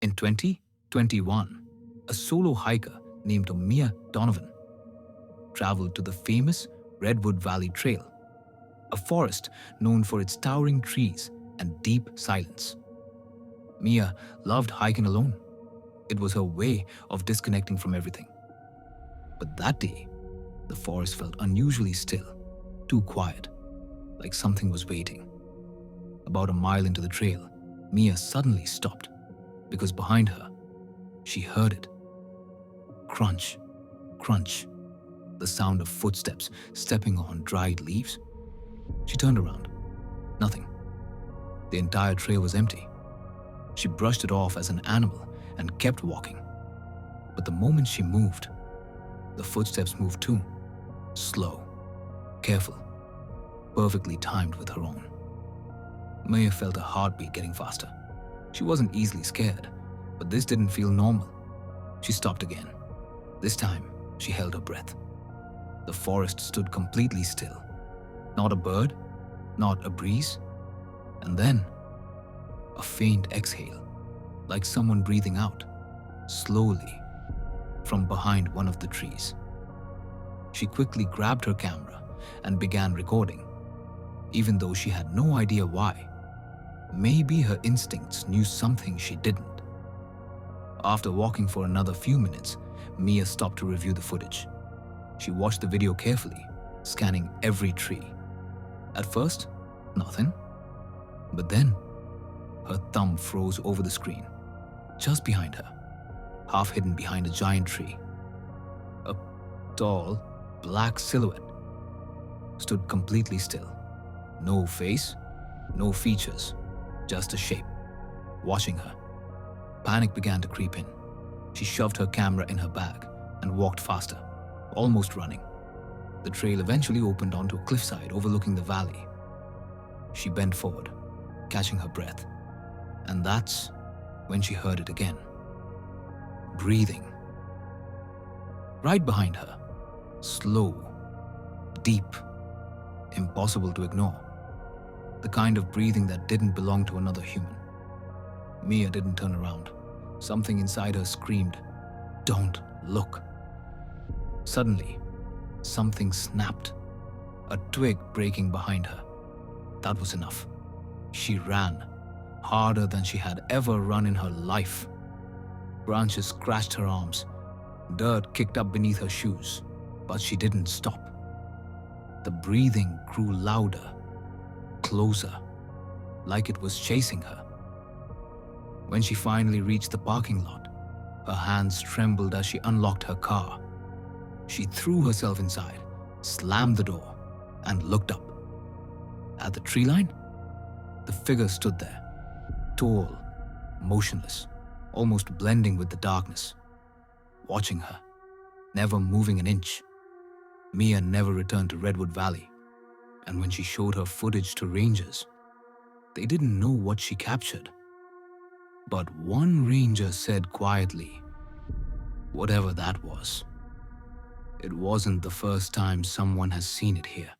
In 2021, a solo hiker named Mia Donovan traveled to the famous Redwood Valley Trail, a forest known for its towering trees and deep silence. Mia loved hiking alone. It was her way of disconnecting from everything. But that day, the forest felt unusually still, too quiet, like something was waiting. About a mile into the trail, Mia suddenly stopped because behind her, she heard it. Crunch, crunch, the sound of footsteps stepping on dried leaves. She turned around. Nothing. The entire trail was empty. She brushed it off as an animal and kept walking. But the moment she moved, the footsteps moved too. Slow, careful, perfectly timed with her own. Maya felt her heartbeat getting faster. She wasn't easily scared, but this didn't feel normal. She stopped again. This time, she held her breath. The forest stood completely still. Not a bird, not a breeze. And then, a faint exhale, like someone breathing out, slowly, from behind one of the trees. She quickly grabbed her camera and began recording, even though she had no idea why. Maybe her instincts knew something she didn't. After walking for another few minutes, Mia stopped to review the footage. She watched the video carefully, scanning every tree. At first, nothing. But then, her thumb froze over the screen, just behind her, half hidden behind a giant tree. A tall, black silhouette stood completely still. No face, no features, just a shape, watching her. Panic began to creep in. She shoved her camera in her bag and walked faster, almost running. The trail eventually opened onto a cliffside overlooking the valley. She bent forward, catching her breath, and that's when she heard it again. Breathing. Right behind her, slow, deep, impossible to ignore. The kind of breathing that didn't belong to another human. Mia didn't turn around. Something inside her screamed, "Don't look." Suddenly, something snapped, a twig breaking behind her. That was enough. She ran, harder than she had ever run in her life. Branches scratched her arms, dirt kicked up beneath her shoes, but she didn't stop. The breathing grew louder, closer, like it was chasing her. When she finally reached the parking lot, her hands trembled as she unlocked her car. She threw herself inside, slammed the door, and looked up. At the tree line, the figure stood there, tall, motionless, almost blending with the darkness, watching her, never moving an inch. Mia never returned to Redwood Valley, and when she showed her footage to rangers, they didn't know what she captured. But one ranger said quietly, "Whatever that was, it wasn't the first time someone has seen it here."